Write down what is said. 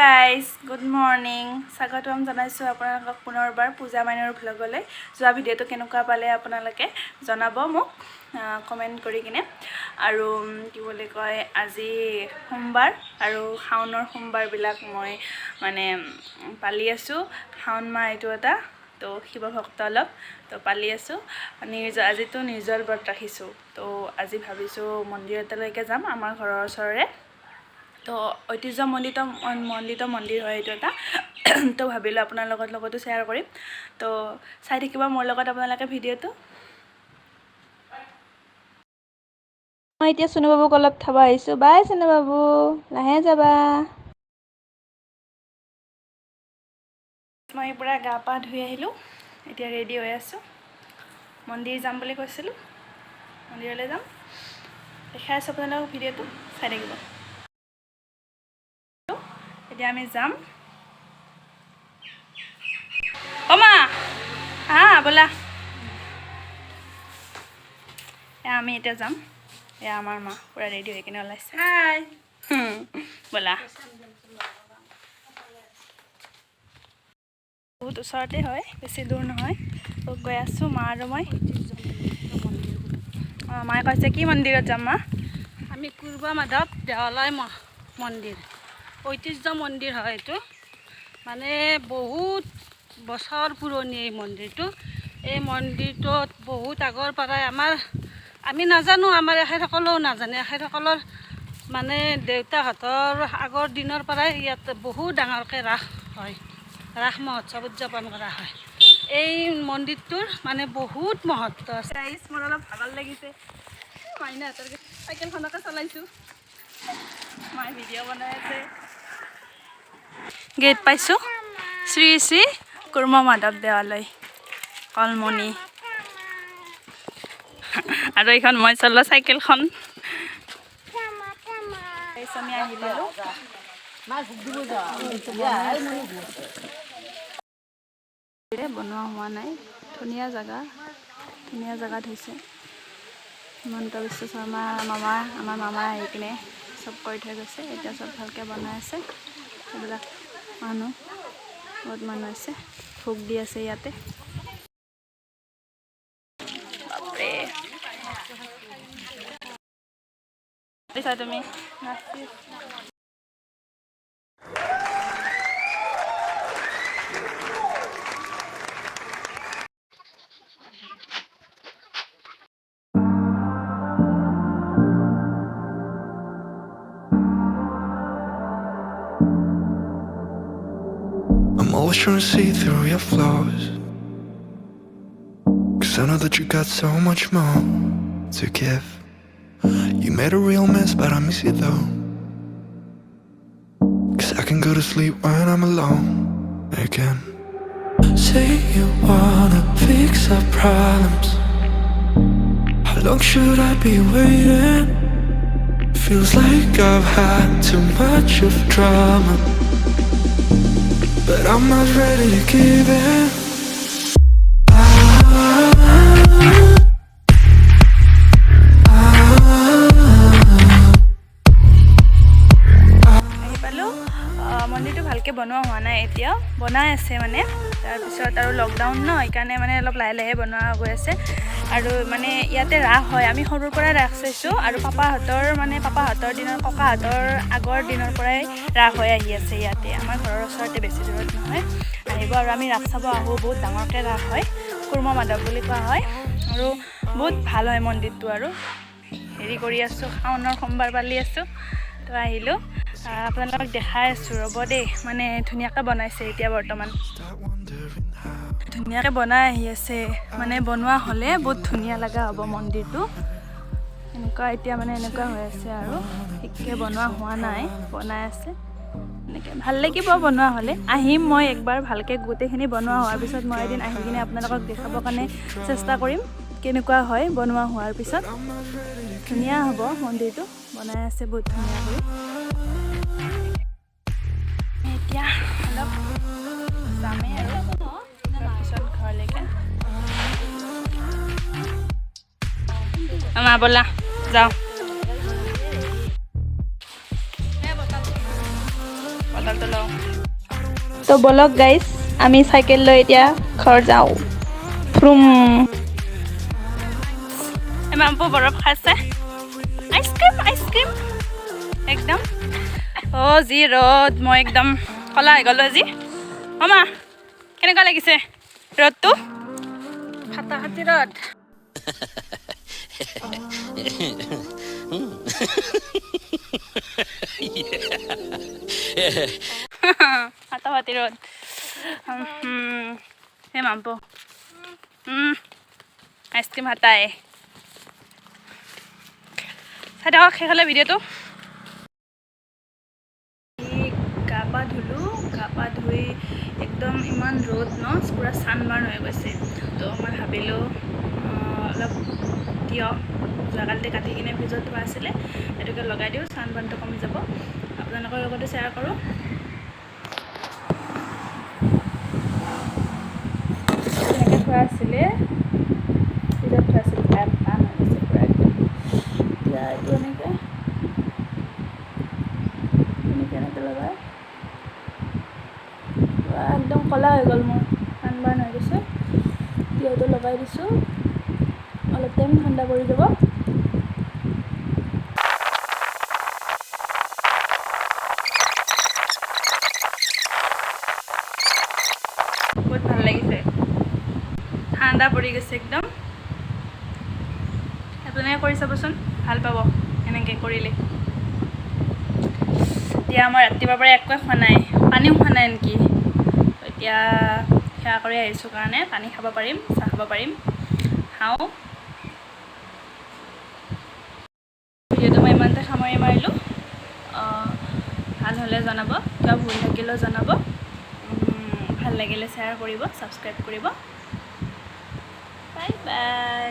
Guys good morning স্বাগতম জনাইছোঁ আপোনালোকক পুনৰবাৰ পূজা মাইনৰ ভ্লগলৈ যোৱা ভিডিঅ'টো কেনেকুৱা পালে আপোনালোকে জনাব মোক কমেণ্ট কৰি কিনে আৰু কি বুলি কয় আজি সোমবাৰ আৰু শাওনৰ সোমবাৰবিলাক মই মানে পালি আছোঁ শাওন মাহ এইটো এটা তো শিৱ ভক্ত অলপ তো পালি আছোঁ আজিতো নিৰ্জল ব্ৰত ৰাখিছোঁ তো আজি ভাবিছোঁ মন্দিৰ এটালৈকে যাম আমাৰ ঘৰৰ ওচৰৰে তো ঐতিহ্যমণ্ডিত মন্দিৰ হয় এইটো এটা তো ভাবিলোঁ আপোনাৰ লগতো শ্বেয়াৰ কৰিম তো চাই থাকিব মোৰ লগত আপোনালোকে ভিডিঅ'টো মই এতিয়া সোণু বাবুক অলপ থ'ব আহিছোঁ বাই সোণু বাবু লাহে যাবা মই পূৰা গা পা ধুই আহিলোঁ এতিয়া ৰেডি হৈ আছোঁ মন্দিৰ যাম বুলি কৈছিলোঁ মন্দিৰলৈ যাম দেখাই আছোঁ আপোনালোকক ভিডিঅ'টো চাই থাকিব এতিয়া আমি যাম মা ব'লা আমি এতিয়া যাম এয়া আমাৰ মা পূৰা ৰেডি হৈ কিনে ওলাইছে হাই ব'লা বহুত ওচৰতে হয় বেছি দূৰ নহয় তো গৈ আছোঁ মা আৰু মই মায়ে কৈছে কি মন্দিৰত যাম মা আমি কুৰ্বা মাধৱ দেৱালয় মন্দিৰ ঐতিহ্য মন্দিৰ হয় এইটো মানে বহুত বছৰ পুৰণি এই মন্দিৰটোত বহুত আগৰ পৰাই আমি নাজানো আমাৰ এখেতসকলেও নাজানে এখেতসকলৰ মানে দেউতাহঁতৰ আগৰ দিনৰ পৰাই ইয়াত বহুত ডাঙৰকৈ ৰাস মহোৎসৱ উদযাপন কৰা হয় এই মন্দিৰটোৰ মানে বহুত মহত্ব আছে মোৰ অলপ ভাগৰ লাগিছে মাইনাহঁতৰ চাইকেলখনকে চলাইছোঁ মায়ে ভিডিঅ' বনাই আছে গেট পাইছোঁ শ্ৰী শ্ৰী কুৰ্মা মাধৱ দেৱালয় কলমণি আৰু এইখন মই চলোৱা চাইকেলখন আমি আহি পালোঁ বনোৱা হোৱা নাই ধুনীয়া জেগাত হৈছে হিমন্ত বিশ্ব শৰ্মা আমাৰ মামা আহি কিনে চব কৰি থৈ গৈছে এতিয়া চব ভালকৈ বনাই আছে এইবিলাক বহুত মানুহ আছে ভোগ দি আছে ইয়াতে তুমি I'm always trying to see through your flaws, 'cause I know that you got so much more to give. You made a real mess, but I miss you though, 'cause I can go to sleep when I'm alone again. Say you wanna fix our problems, how long should I be waiting? Feels like I've had too much of drama, but I'm not ready to give in. মন্দিৰটো ভালকৈ বনোৱা হোৱা নাই এতিয়া বনাই আছে মানে তাৰপিছত আৰু লকডাউন ন সেইকাৰণে মানে অলপ লাহে লাহে বনোৱা গৈ আছে আৰু মানে ইয়াতে ৰাস হয় আমি সৰুৰ পৰাই ৰাস চাইছোঁ আৰু পাপাহঁতৰ দিনৰ ককাহঁতৰ আগৰ দিনৰ পৰাই ৰাস হৈ আহি আছে ইয়াতে আমাৰ ঘৰৰ ওচৰতে বেছি দূৰত নহয় আহিব আৰু আমি ৰাস চাব আহোঁ বহুত ডাঙৰকৈ ৰাস হয় কুৰ্মা মাধৱ বুলি কোৱা হয় আৰু বহুত ভাল হয় মন্দিৰটো আৰু হেৰি কৰি আছোঁ শাওনৰ সোমবাৰ পালি আছোঁ তো আহিলোঁ আপোনালোকক দেখাই আছোঁ ৰ'ব দেই মানে ধুনীয়াকৈ বনাইছে এতিয়া বৰ্তমান ধুনীয়াকৈ বনাই আহি আছে মানে বনোৱা হ'লে বহুত ধুনীয়া লগা হ'ব মন্দিৰটো এনেকুৱা এতিয়া মানে এনেকুৱা হৈ আছে আৰু ঠিককৈ বনোৱা হোৱা নাই বনাই আছে এনেকৈ ভাল লাগিব বনোৱা হ'লে আহিম মই একবাৰ ভালকৈ গোটেইখিনি বনোৱা হোৱাৰ পিছত মই এদিন আহি কিনে আপোনালোকক দেখাবৰ কাৰণে চেষ্টা কৰিম কেনেকুৱা হয় বনোৱা হোৱাৰ পিছত ধুনীয়া হ'ব মন্দিৰটো বনাই আছে বহুত ধুনীয়া কৰি এতিয়া অলপ যামেই আৰু তাৰপিছত ঘৰলৈকে মা ব'লা যাওঁ বটলটো লওঁ তো বলক গাইজ আমি চাইকেল লৈ এতিয়া ঘৰ যাওঁ ফ্ৰুম মাম্পু বৰফ খাইছে আইচক্ৰীম একদম অ' যি ৰ'দ মই একদম কলা হৈ গ'লোঁ আজি মামা কেনেকুৱা লাগিছে ৰ'দটো ফাটাফাটি ৰ'দ ফাটাফাটি ৰ'দ হে মাম্পু আইচক্ৰীম হাতাই চাই থাকক সেইফালে ভিডিঅ'টো গা পা ধুলোঁ গা পা ধুই একদম ইমান ৰ'দ ন পূৰা ছানবাৰ্ণ হৈ গৈছে তো মই ভাবিলোঁ অলপ তিয়হ যোৱাকালিতে কাটি কিনে ফ্ৰিজত থোৱা আছিলে সেইটোকে লগাই দিওঁ ছানবাৰ্ণটো কমি যাব আপোনালোকৰ লগতো শ্বেয়াৰ কৰোঁ এনেকৈ থোৱা আছিলে ফ্ৰিজত থোৱা আছিলে টান হৈ গৈছে পূৰা একদম এতিয়া এইটো এনেকৈ লগাই একদম ক'লা হৈ গ'ল মোৰ ছানবাৰ্ণ হৈ গৈছে তিয়হটো লগাই দিছোঁ অলপ টাইম ঠাণ্ডা কৰি যাব বহুত ভাল লাগিছে ঠাণ্ডা পৰি গৈছে একদম আপোনালোকে কৰি চাবচোন ভাল পাব এনেকৈ কৰিলে এতিয়া মই ৰাতিপুৱাৰ পৰা একোৱে খোৱা নাই পানীও খোৱা নাই নেকি এতিয়া সেৱা কৰি আহিছোঁ কাৰণে পানী খাব পাৰিম চাহ খাব পাৰিম খাওঁ ভিডিঅ'টো মই ইমানতে সামৰি মাৰিলোঁ ভাল হ'লে জনাব কিবা ভুল থাকিলেও জনাব ভাল লাগিলে শ্বেয়াৰ কৰিব ছাবস্ক্ৰাইব কৰিব বাই বাই